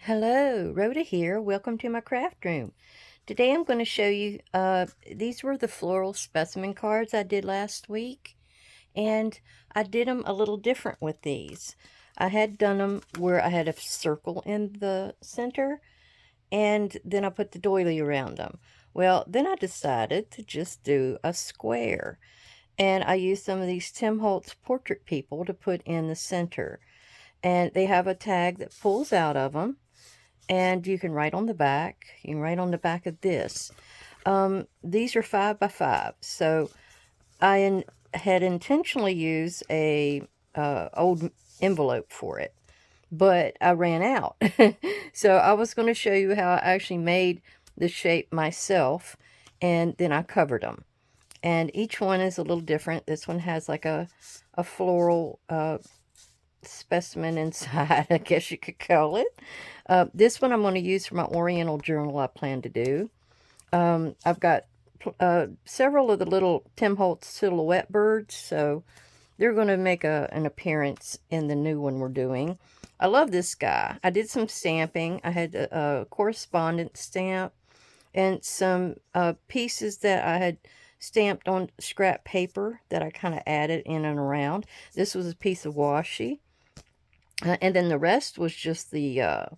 Hello, Rhoda here. Welcome to my craft room. Today I'm going to show you, these were the floral specimen cards I did last week, and I did them a little different with these. I had done them where I had a circle in the center, and then I put the doily around them. Well, then I decided to just do a square, and I used some of these Tim Holtz Portrait people to put in the center, and they have a tag that pulls out of them. And you can write on the back. You can write on the back of this. These are 5 by 5. So had intentionally used a old envelope for it, but I ran out. So I was going to show you how I actually made the shape myself, and then I covered them. And each one is a little different. This one has like a floral specimen inside, I guess you could call it. This one I'm going to use for my Oriental journal I plan to do. I've got several of the little Tim Holtz silhouette birds, so they're going to make an appearance in the new one we're doing. I love this guy. I did some stamping. I had a correspondence stamp and some pieces that I had stamped on scrap paper that I kind of added in and around. This was a piece of washi. And then the rest was just the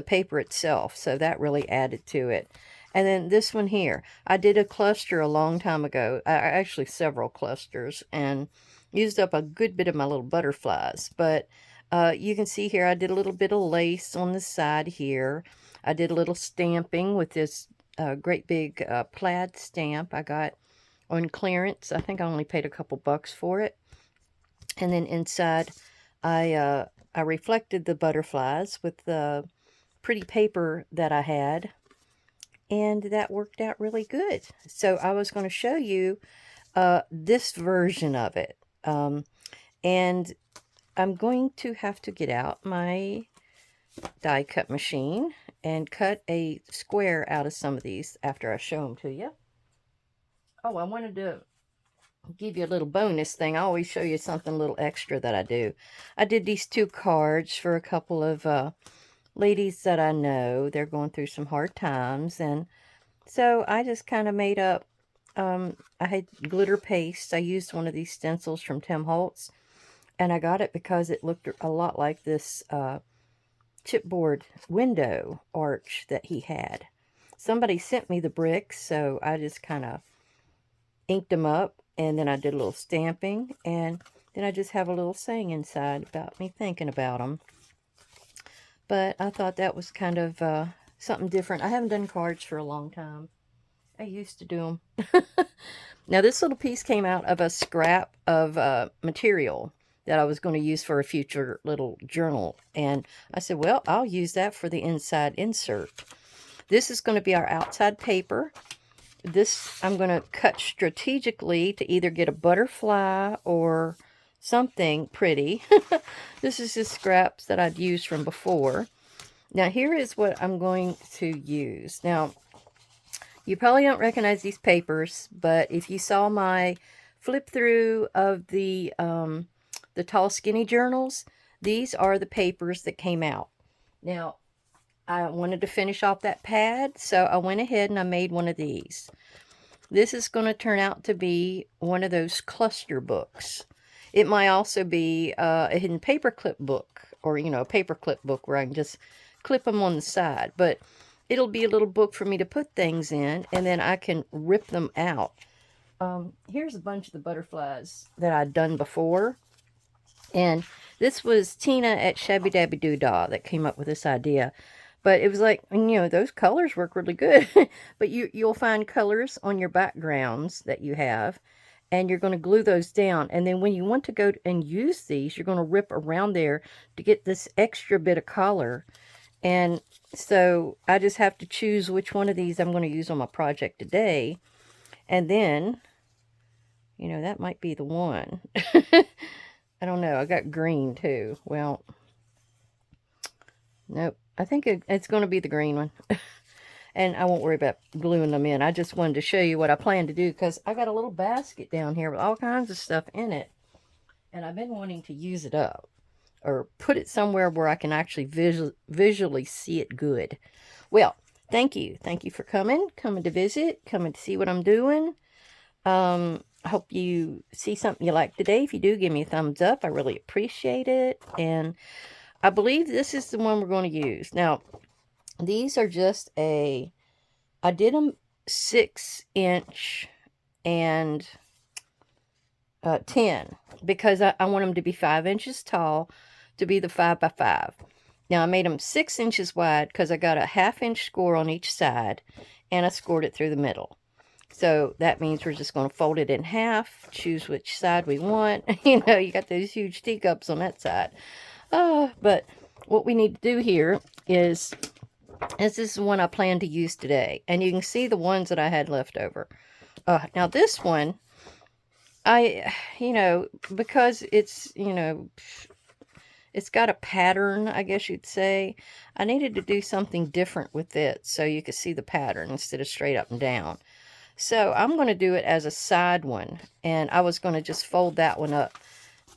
paper itself, so that really added to it. And then this one here, I did a cluster a long time ago, actually several clusters, and used up a good bit of my little butterflies. But you can see here I did a little bit of lace on the side here. I did a little stamping with this great big plaid stamp I got on clearance. I think I only paid a couple bucks for it. And then inside I reflected the butterflies with the pretty paper that I had, and that worked out really good. So I was going to show you this version of it, and I'm going to have to get out my die cut machine and cut a square out of some of these after I show them to you. Oh, I wanted to give you a little bonus thing. I always show you something a little extra that I do. I did these 2 cards for a couple of ladies that I know. They're going through some hard times, and so I just kind of made up, I had glitter paste. I used one of these stencils from Tim Holtz, and I got it because it looked a lot like this chipboard window arch that he had. Somebody sent me the bricks, so I just kind of inked them up, and then I did a little stamping, and then I just have a little saying inside about me thinking about them. But I thought that was kind of something different. I haven't done cards for a long time. I used to do them. Now this little piece came out of a scrap of material that I was going to use for a future little journal. And I said, well, I'll use that for the inside insert. This is going to be our outside paper. This I'm going to cut strategically to either get a butterfly or something pretty. This is just scraps that I'd used from before. Now here is what I'm going to use. Now you probably don't recognize these papers, but if you saw my flip through of the tall skinny journals, these are the papers that came out. Now I wanted to finish off that pad, so I went ahead and I made one of these. This is going to turn out to be one of those cluster books. It might also be a hidden paperclip book, or, you know, a paperclip book where I can just clip them on the side. But it'll be a little book for me to put things in, and then I can rip them out. Here's a bunch of the butterflies that I'd done before. And this was Tina at Shabby Dabby Doodah that came up with this idea. But it was like, you know, those colors work really good. But you'll find colors on your backgrounds that you have, and you're going to glue those down. And then when you want to go and use these, you're going to rip around there to get this extra bit of color. And so I just have to choose which one of these I'm going to use on my project today. And then, you know, that might be the one. I don't know. I got green too. Well, nope. I think it's going to be the green one. And I won't worry about gluing them in. I just wanted to show you what I plan to do, because I got a little basket down here with all kinds of stuff in it. And I've been wanting to use it up. or put it somewhere where I can actually visually see it good. Well, thank you. Thank you for coming to visit, coming to see what I'm doing. I hope you see something you like today. If you do, give me a thumbs up. I really appreciate it. And I believe this is the one we're going to use. Now, these are just I did them 6" and 10 because I want them to be 5 inches tall to be the 5x5. Now I made them 6 inches wide because I got a 1/2 inch score on each side and I scored it through the middle. So that means we're just going to fold it in half, choose which side we want. You know, you got those huge teacups on that side. But what we need to do here is this is the one I plan to use today. And you can see the ones that I had left over. Now this one, because it's, it's got a pattern, I guess you'd say. I needed to do something different with it so you could see the pattern instead of straight up and down. So I'm going to do it as a side one. And I was going to just fold that one up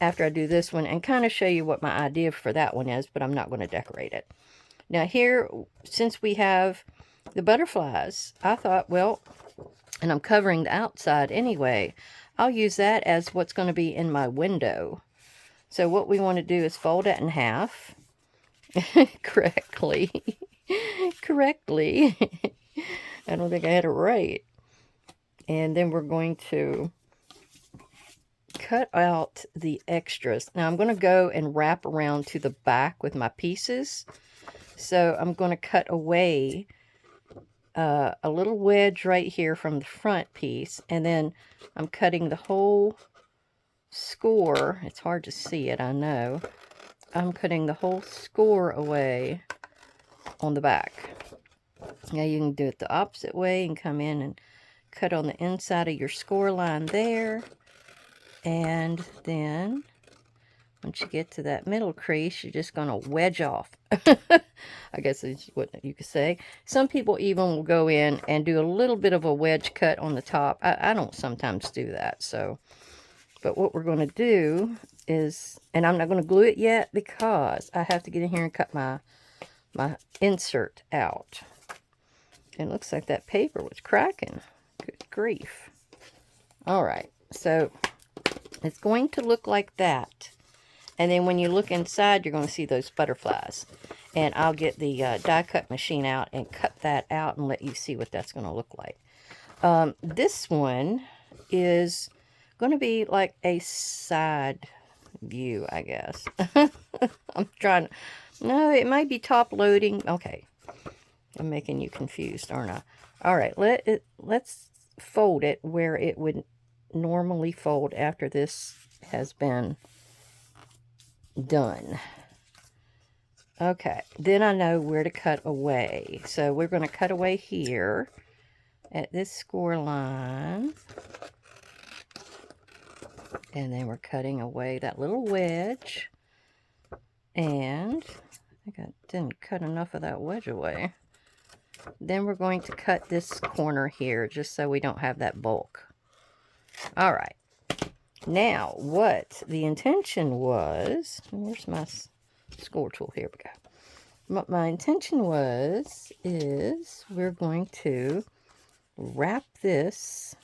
after I do this one and kind of show you what my idea for that one is, but I'm not going to decorate it. Now here, since we have the butterflies, I thought, well, and I'm covering the outside anyway, I'll use that as what's going to be in my window. So what we want to do is fold it in half correctly. I don't think I had it right. And then we're going to cut out the extras. Now I'm going to go and wrap around to the back with my pieces. So I'm going to cut away a little wedge right here from the front piece. And then I'm cutting the whole score. It's hard to see it, I know. I'm cutting the whole score away on the back. Now you can do it the opposite way and come in and cut on the inside of your score line there. And then once you get to that middle crease, you're just going to wedge off. I guess is what you could say. Some people even will go in and do a little bit of a wedge cut on the top. I don't sometimes do that. So, but what we're going to do is, and I'm not going to glue it yet because I have to get in here and cut my insert out. And it looks like that paper was cracking. Good grief. All right. So it's going to look like that. And then when you look inside, you're going to see those butterflies. And I'll get the die cut machine out and cut that out and let you see what that's going to look like. This one is going to be like a side view, I guess. I'm trying. No, it might be top loading. Okay. I'm making you confused, aren't I? All right. Let's fold it where it would normally fold after this has been done. Okay, then I know where to cut away. So we're going to cut away here at this score line. And then we're cutting away that little wedge. And I think I didn't cut enough of that wedge away. Then we're going to cut this corner here just so we don't have that bulk. All right. Now, what the intention was, where's my score tool? Here we go. What my intention is we're going to wrap this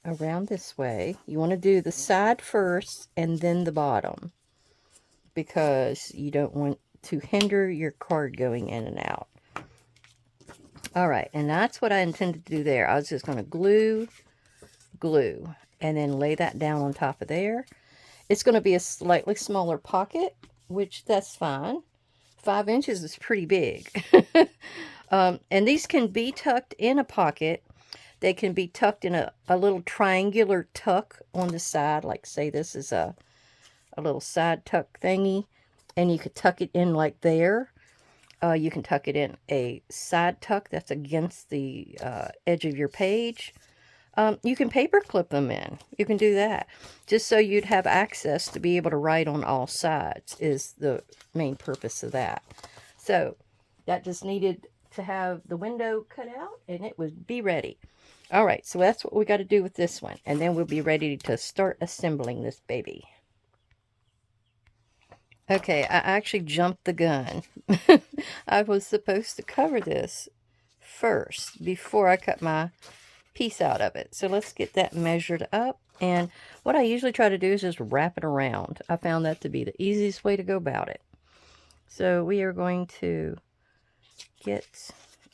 around this way. You want to do the side first and then the bottom because you don't want to hinder your card going in and out. All right, and that's what I intended to do there. I was just going to glue, and then lay that down on top of there. It's going to be a slightly smaller pocket, which that's fine. 5 inches is pretty big. And these can be tucked in a pocket. They can be tucked in a little triangular tuck on the side. Like say this is a little side tuck thingy. And you could tuck it in like there. You can tuck it in a side tuck that's against the edge of your page. You can paper clip them in. You can do that. Just so you'd have access to be able to write on all sides is the main purpose of that. So that just needed to have the window cut out and it would be ready. All right, so that's what we got to do with this one. And then we'll be ready to start assembling this baby. Okay, I actually jumped the gun. I was supposed to cover this first before I cut my piece out of it. So let's get that measured up. And what I usually try to do is just wrap it around. I found that to be the easiest way to go about it. So we are going to get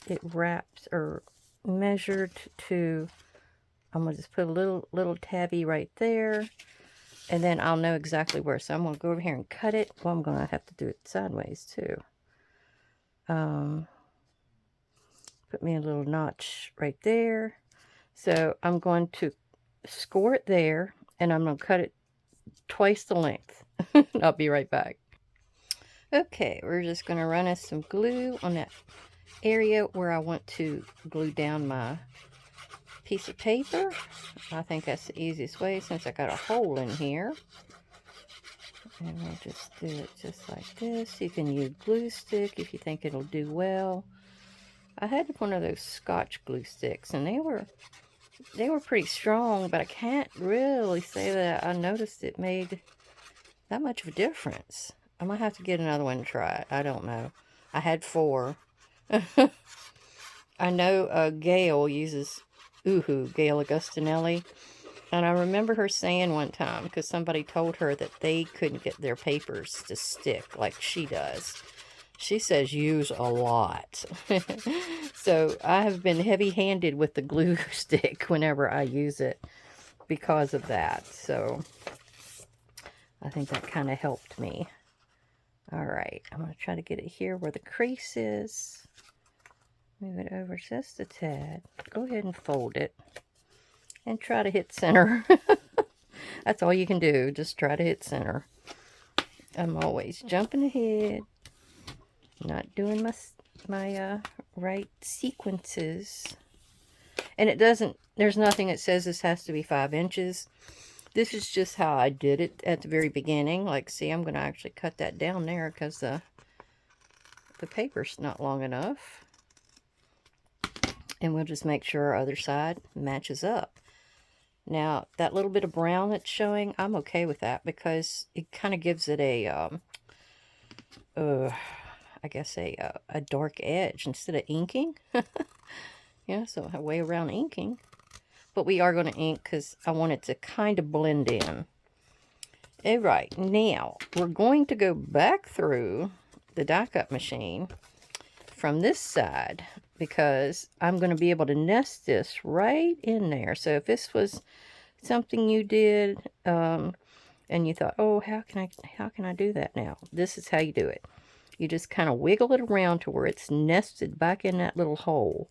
it wrapped or measured to, I'm going to just put a little tabby right there. And then I'll know exactly where. So I'm going to go over here and cut it. Well, I'm going to have to do it sideways too. Put me a little notch right there. So I'm going to score it there, and I'm going to cut it twice the length. I'll be right back. Okay, we're just going to run us some glue on that area where I want to glue down my piece of paper. I think that's the easiest way since I got a hole in here. And we'll just do it just like this. You can use glue stick if you think it'll do well. I had one of those Scotch glue sticks, and they were pretty strong, but I can't really say that I noticed it made that much of a difference. I might have to get another one and try it. I don't know. I had 4. I know Gail uses Gail Augustinelli. And I remember her saying one time, because somebody told her that they couldn't get their papers to stick like she does. She says use a lot. So I have been heavy-handed with the glue stick whenever I use it because of that. So I think that kind of helped me. All right, I'm going to try to get it here where the crease is. Move it over just a tad. Go ahead and fold it. And try to hit center. That's all you can do. Just try to hit center. I'm always jumping ahead. Not doing my right sequences. And it doesn't, there's nothing that says this has to be 5 inches. This is just how I did it at the very beginning. Like, see, I'm going to actually cut that down there because the paper's not long enough. And we'll just make sure our other side matches up. Now, that little bit of brown that's showing, I'm okay with that because it kind of gives it a, I guess a dark edge instead of inking. Yeah, so a way around inking. But we are going to ink because I want it to kind of blend in. All right, now we're going to go back through the die cut machine from this side because I'm going to be able to nest this right in there. So if this was something you did and you thought, oh, how can I do that now? This is how you do it. You just kind of wiggle it around to where it's nested back in that little hole.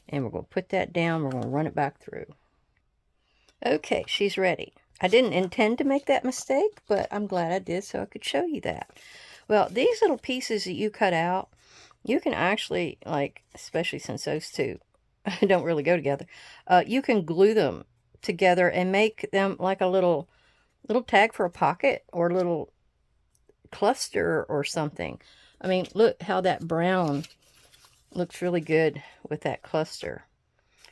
And we're going to put that down. We're going to run it back through. Okay, she's ready. I didn't intend to make that mistake, but I'm glad I did so I could show you that. Well, these little pieces that you cut out, you can actually, like, especially since those two don't really go together, you can glue them together and make them like a little tag for a pocket or a little cluster or something. I mean, look how that brown looks really good with that cluster.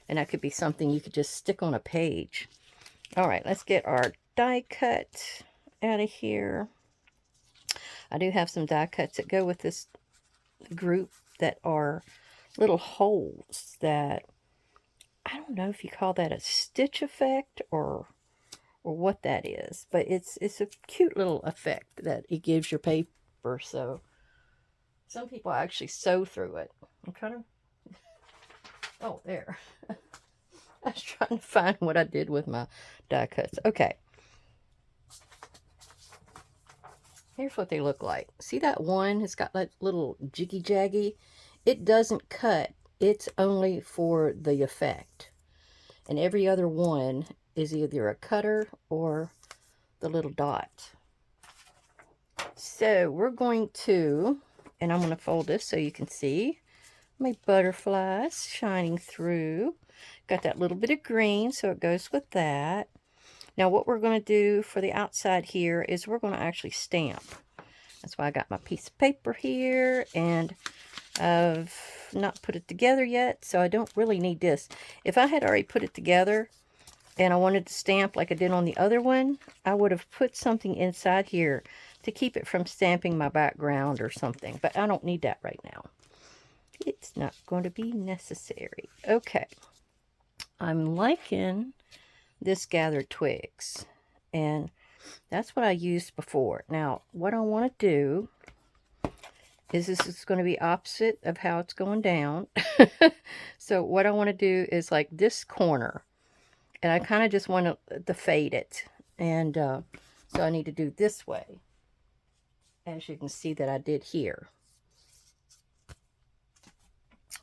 And that could be something you could just stick on a page. All right, let's get our die cut out of here. I do have some die cuts that go with this group that are little holes that, I don't know if you call that a stitch effect or what that is, but it's a cute little effect that it gives your paper. So some people actually sew through it. I'm trying to, oh, there. I was trying to find what I did with my die cuts. Okay. Here's what they look like. See that one? It's got like little jiggy-jaggy. It doesn't cut. It's only for the effect. And every other one is either a cutter or the little dot. So we're going to, and I'm going to fold this so you can see my butterflies shining through. Got that little bit of green, so it goes with that. Now what we're going to do for the outside here is we're going to actually stamp. That's why I got my piece of paper here, and I've not put it together yet, so I don't really need this. If I had already put it together and I wanted to stamp like I did on the other one, I would have put something inside here to keep it from stamping my background or something. But I don't need that right now. It's not going to be necessary. Okay. I'm liking this gathered twigs. And that's what I used before. Now, what I want to do is this is going to be opposite of how it's going down. So what I want to do is like this corner. And I kind of just want to fade it. And so I need to do this way. As you can see that I did here.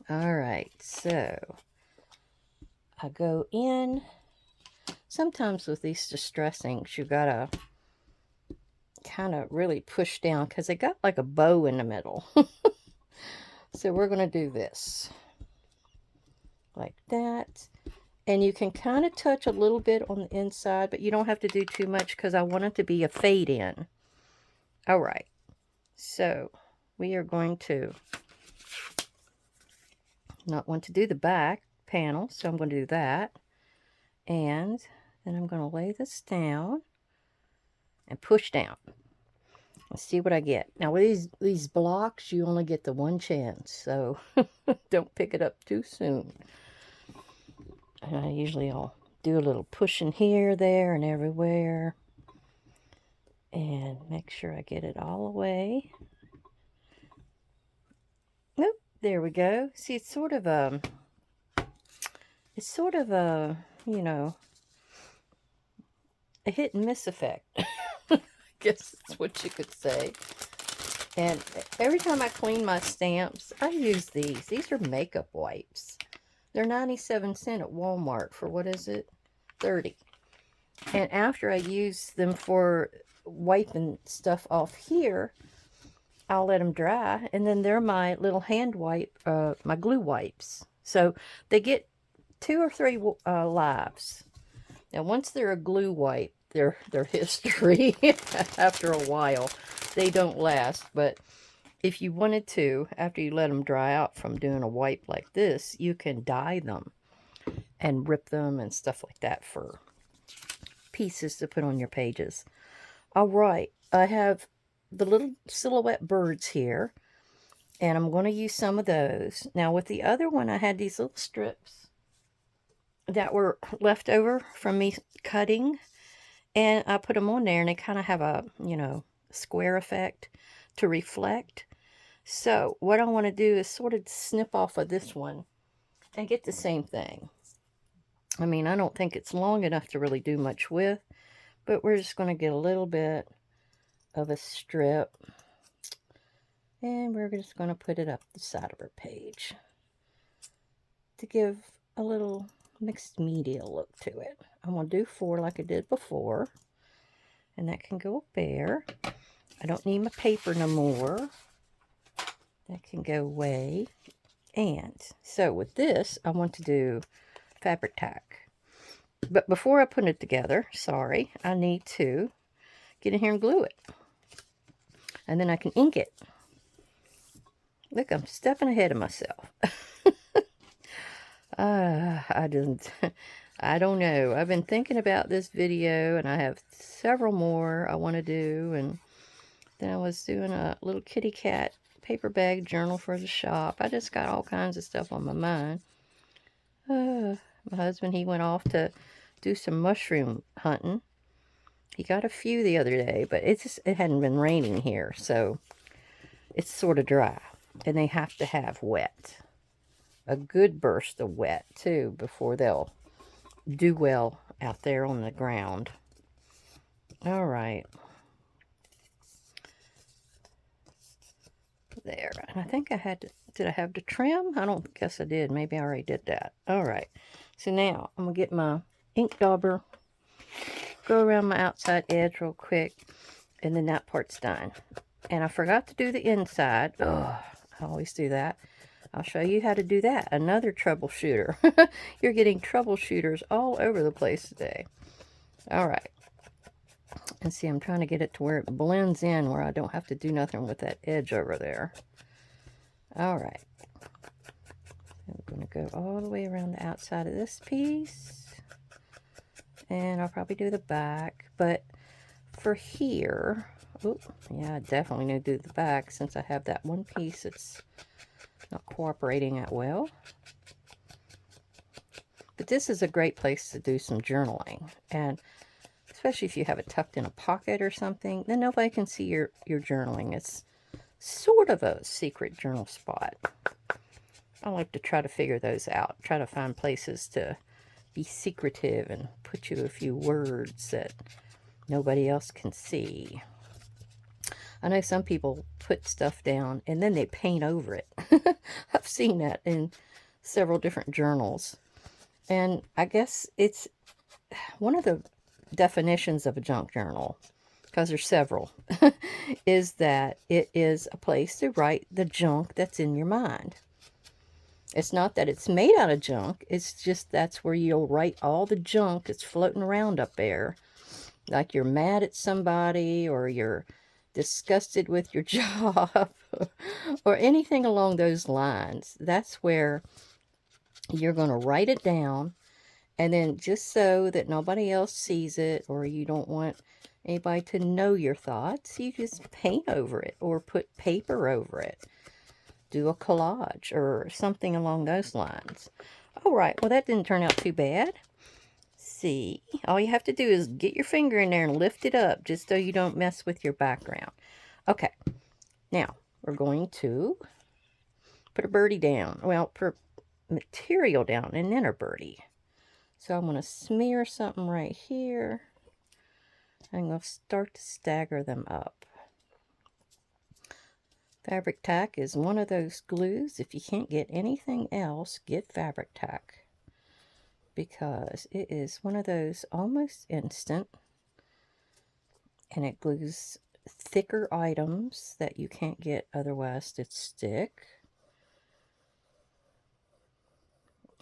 Alright, so I go in. Sometimes with these distressings, you gotta kind of really push down because they got like a bow in the middle. So we're going to do this. Like that. And you can kind of touch a little bit on the inside, but you don't have to do too much because I want it to be a fade in. Alright, so we are going to not want to do the back panel, so I'm going to do that. And then I'm going to lay this down and push down. Let's see what I get. Now with these blocks, you only get the one chance, so don't pick it up too soon. And I'll do a little pushing here, there, and everywhere. And make sure I get it all the way. Nope, there we go. See, it's sort of a, you know, a hit and miss effect. I guess that's what you could say. And every time I clean my stamps, I use these. These are makeup wipes. They're 97 cents at Walmart for, what is it, 30. And after I use them for wiping stuff off here, I'll let them dry. And then they're my little hand wipe, my glue wipes. So they get 2 or 3 lives. Now once they're a glue wipe, they're history. After a while, they don't last. But if you wanted to, after you let them dry out from doing a wipe like this, you can dye them and rip them and stuff like that for pieces to put on your pages. All right, I have the little silhouette birds here, and I'm going to use some of those. Now with the other one, I had these little strips that were left over from me cutting, and I put them on there, and they kind of have a, you know, square effect to reflect. So what I want to do is sort of snip off of this one and get the same thing. I mean, I don't think it's long enough to really do much with, but we're just going to get a little bit of a strip, and we're just going to put it up the side of our page to give a little mixed media look to it. I'm going to do 4 like I did before, and that can go up there. I don't need my paper no more. That can go away. And so with this, I want to do fabric tack. But before I put it together, sorry, I need to get in here and glue it. And then I can ink it. Look, I'm stepping ahead of myself. I don't know. I've been thinking about this video, and I have several more I want to do. And then I was doing a little kitty cat paper bag journal for the shop. I just got all kinds of stuff on my mind. My husband, he went off to do some mushroom hunting. He got a few the other day, but it hadn't been raining here, so it's sort of dry. And they have to have wet. A good burst of wet, too, before they'll do well out there on the ground. All right. There. And I think I had to, did I have to trim? I don't guess I did. Maybe I already did that. All right. So now I'm going to get my ink dauber, go around my outside edge real quick, and then that part's done. And I forgot to do the inside. Oh, I always do that. I'll show you how to do that. Another troubleshooter. You're getting troubleshooters all over the place today. All right. And see, I'm trying to get it to where it blends in, where I don't have to do nothing with that edge over there. All right. I'm going to go all the way around the outside of this piece. And I'll probably do the back. But for here, Oh, yeah, I definitely need to do the back since I have that one piece that's not cooperating that well. But this is a great place to do some journaling. And especially if you have it tucked in a pocket or something, then nobody can see your journaling. It's sort of a secret journal spot. I like to try to figure those out. Try to find places to be secretive and put you a few words that nobody else can see. I know some people put stuff down and then they paint over it. I've seen that in several different journals. And I guess it's one of the definitions of a junk journal, because there's several, is that it is a place to write the junk that's in your mind. It's not that it's made out of junk. It's just that's where you'll write all the junk that's floating around up there. Like you're mad at somebody, or you're disgusted with your job, or anything along those lines. That's where you're going to write it down. And then just so that nobody else sees it, or you don't want anybody to know your thoughts, you just paint over it or put paper over it. Do a collage or something along those lines. All right, well, that didn't turn out too bad. See, all you have to do is get your finger in there and lift it up just so you don't mess with your background. Okay, now we're going to put a birdie down. Well, put material down and then a birdie. So I'm going to smear something right here. I'm going to start to stagger them up. Fabric tack is one of those glues. If you can't get anything else, get fabric tack, because it is one of those almost instant, and it glues thicker items that you can't get otherwise to stick.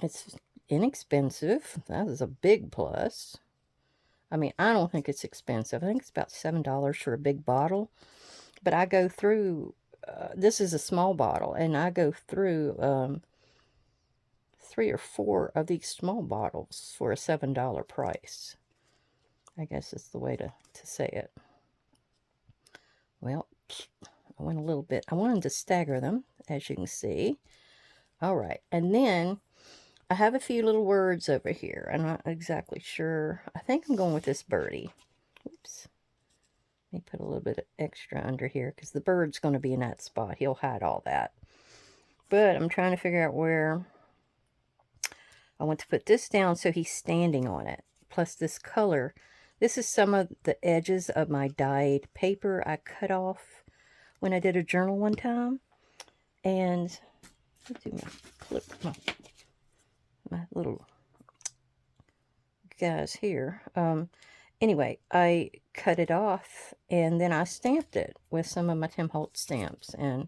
It's inexpensive. That is a big plus. I mean, I don't think it's expensive. I think it's about $7 for a big bottle. But I go through, this is a small bottle, and I go through 3 or 4 of these small bottles for a $7 price. I guess is the way to say it. Well, I went a little bit. I wanted to stagger them, as you can see. All right, and then I have a few little words over here. I'm not exactly sure. I think I'm going with this birdie. Oops. Let me put a little bit of extra under here, because the bird's going to be in that spot. He'll hide all that. But I'm trying to figure out where I want to put this down so he's standing on it. Plus this color. This is some of the edges of my dyed paper I cut off when I did a journal one time. And let's do my clip, my little guys here. Anyway, I cut it off and then I stamped it with some of my Tim Holtz stamps, and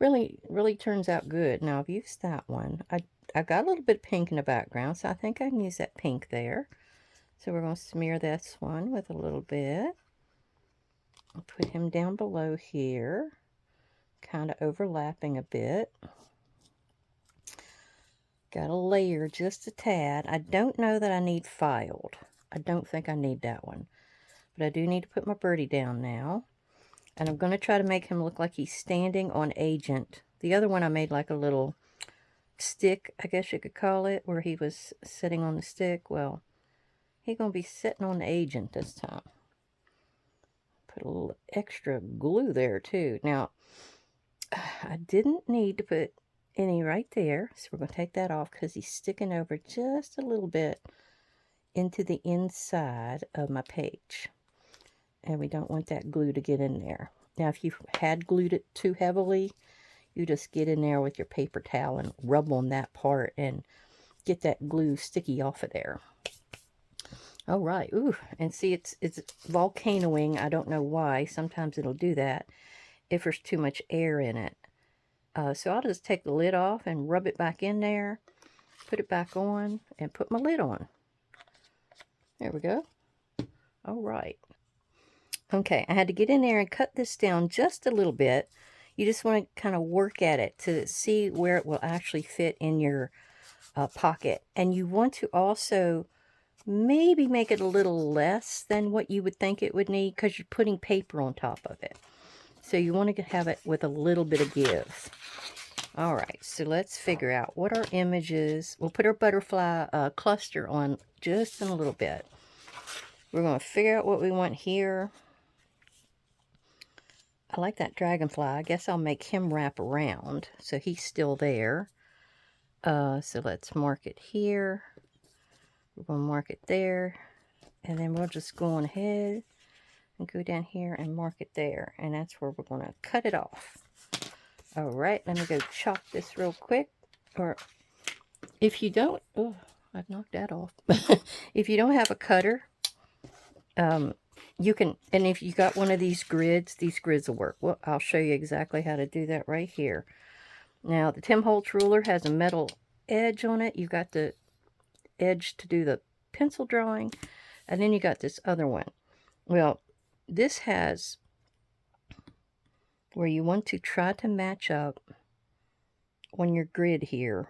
really turns out good. Now I've used that one. I got a little bit of pink in the background, so I think I can use that pink there. So we're going to smear this one with a little bit. I'll put him down below here, kind of overlapping a bit. Got a layer just a tad. I don't know that I need filed. I don't think I need that one. But I do need to put my birdie down now. And I'm going to try to make him look like he's standing on Agent. The other one I made like a little stick, I guess you could call it, where he was sitting on the stick. Well, he's going to be sitting on the Agent this time. Put a little extra glue there too. Now, I didn't need to put any right there, so we're going to take that off because he's sticking over just a little bit into the inside of my page, and we don't want that glue to get in there. Now, if you had glued it too heavily, you just get in there with your paper towel and rub on that part and get that glue sticky off of there. All right. Ooh, and see, it's volcanoing. I don't know why. Sometimes it'll do that if there's too much air in it. So I'll just take the lid off and rub it back in there, put it back on, and put my lid on. There we go. All right. Okay, I had to get in there and cut this down just a little bit. You just want to kind of work at it to see where it will actually fit in your pocket. And you want to also maybe make it a little less than what you would think it would need because you're putting paper on top of it. So you want to have it with a little bit of give. All right, so let's figure out what our image is. We'll put our butterfly cluster on just in a little bit. We're going to figure out what we want here. I like that dragonfly. I guess I'll make him wrap around so he's still there. So let's mark it here. We're going to mark it there. And then we'll just go on ahead and go down here and mark it there. And that's where we're going to cut it off. All right, let me go chop this real quick. Or if you don't, oh, I've knocked that off. If you don't have a cutter, you can, and if you got one of these grids will work. Well, I'll show you exactly how to do that right here. Now, the Tim Holtz ruler has a metal edge on it. You've got the edge to do the pencil drawing, and then you got this other one. Well, this has where you want to try to match up on your grid here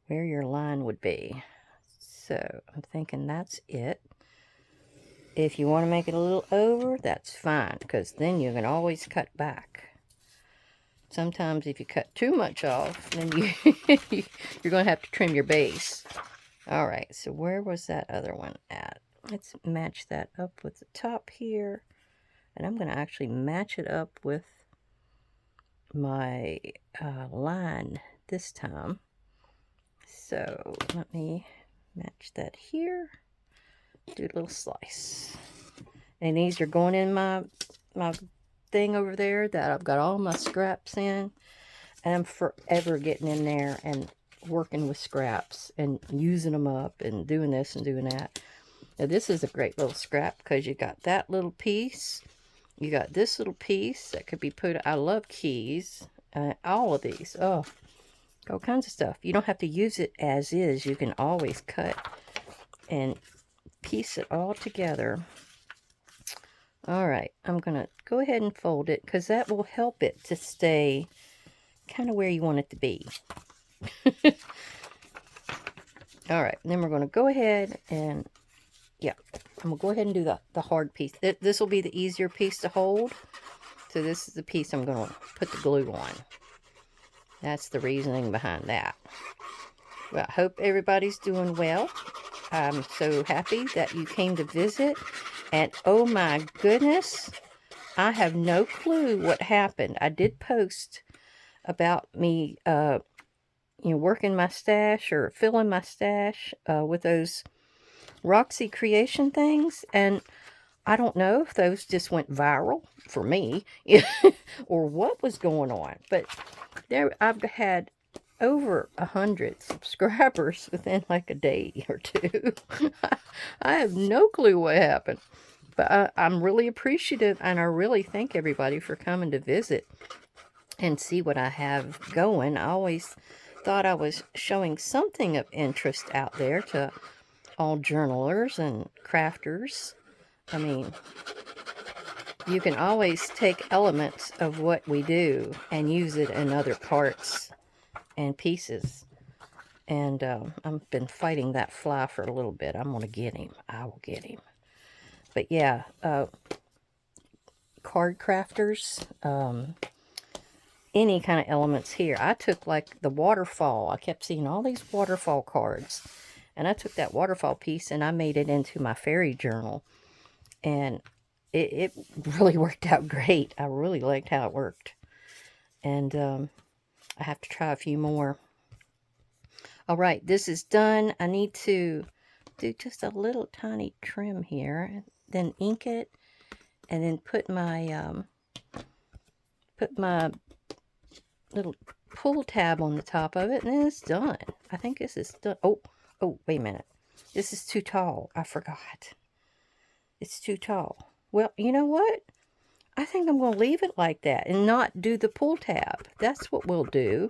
where your line would be. So I'm thinking that's it. If you want to make it a little over, that's fine, because then you can always cut back. Sometimes if you cut too much off, then you're going to have to trim your base. All right, so where was that other one at? Let's match that up with the top here. And I'm going to actually match it up with my line this time. So let me match that here. Do a little slice. And these are going in my thing over there that I've got all my scraps in. And I'm forever getting in there and working with scraps and using them up and doing this and doing that. Now this is a great little scrap because you got that little piece. You got this little piece that could be put, I love keys, all of these, oh, all kinds of stuff. You don't have to use it as is. You can always cut and piece it all together. All right, I'm going to go ahead and fold it because that will help it to stay kind of where you want it to be. All right, and then we're going to go ahead and, yeah, I'm going to go ahead and do the hard piece. This will be the easier piece to hold. So this is the piece I'm going to put the glue on. That's the reasoning behind that. Well, I hope everybody's doing well. I'm so happy that you came to visit. And oh my goodness, I have no clue what happened. I did post about me, working my stash or filling my stash with those Roxy Creation things, and I don't know if those just went viral for me or what was going on, but there I've had over 100 subscribers within like a day or two. I have no clue what happened, but I'm really appreciative, and I really thank everybody for coming to visit and see what I have going. I always thought I was showing something of interest out there to all journalers and crafters. I mean, you can always take elements of what we do and use it in other parts and pieces. And I've been fighting that fly for a little bit. I'm going to get him. I will get him. But yeah, card crafters, any kind of elements here. I took like the waterfall. I kept seeing all these waterfall cards. And I took that waterfall piece and I made it into my fairy journal. And it really worked out great. I really liked how it worked. And I have to try a few more. All right, this is done. I need to do just a little tiny trim here. Then ink it. And then put my little pull tab on the top of it. And then it's done. I think this is done. Oh, wait a minute. This is too tall. I forgot. It's too tall. Well, you know what? I think I'm going to leave it like that and not do the pull tab. That's what we'll do.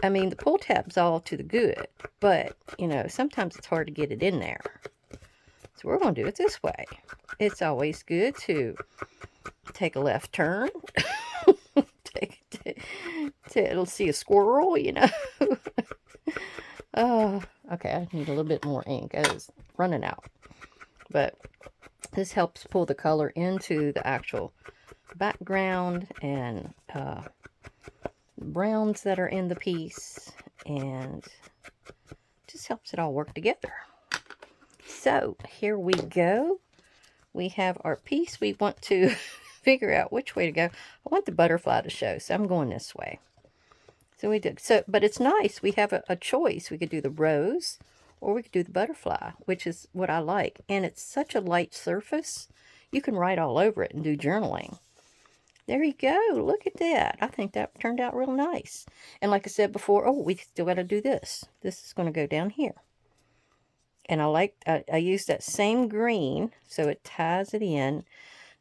I mean, the pull tab's all to the good. But, sometimes it's hard to get it in there. So we're going to do it this way. It's always good to take a left turn. It'll see a squirrel, Oh, Okay, I need a little bit more ink. It's running out. But this helps pull the color into the actual background and browns that are in the piece, and just helps it all work together. So here we go. We have our piece. We want to figure out which way to go. I want the butterfly to show, so I'm going this way. So we did. So, but it's nice. We have a choice. We could do the rose, or we could do the butterfly, which is what I like. And it's such a light surface. You can write all over it and do journaling. There you go. Look at that. I think that turned out real nice. And like I said before, oh, we still got to do this. This is going to go down here. And I used that same green, so it ties it in.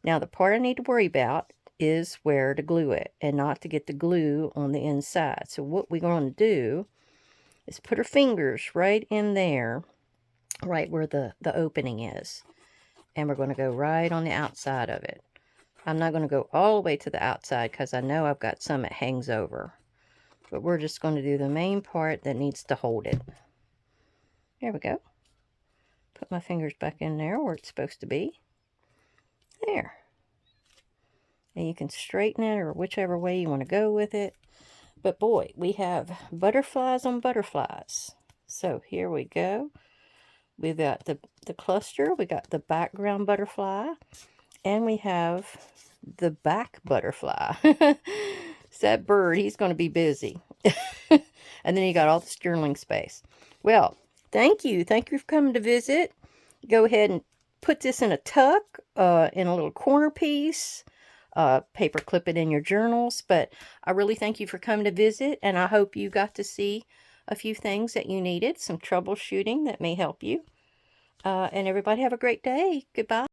Now, the part I need to worry about is where to glue it, and not to get the glue on the inside. So what we're going to do is put our fingers right in there, right where the opening is. And we're going to go right on the outside of it. I'm not going to go all the way to the outside because I know I've got some that hangs over. But we're just going to do the main part that needs to hold it. There we go. Put my fingers back in there where it's supposed to be. There. And you can straighten it or whichever way you want to go with it. But boy, we have butterflies on butterflies. So here we go. We've got the cluster. We got the background butterfly. And we have the back butterfly. It's that bird. He's going to be busy. And then you got all this journaling space. Well, thank you. Thank you for coming to visit. Go ahead and put this in a tuck, in a little corner piece. Paper clip it in your journals. But I really thank you for coming to visit. And I hope you got to see a few things that you needed. Some troubleshooting that may help you. And everybody have a great day. Goodbye.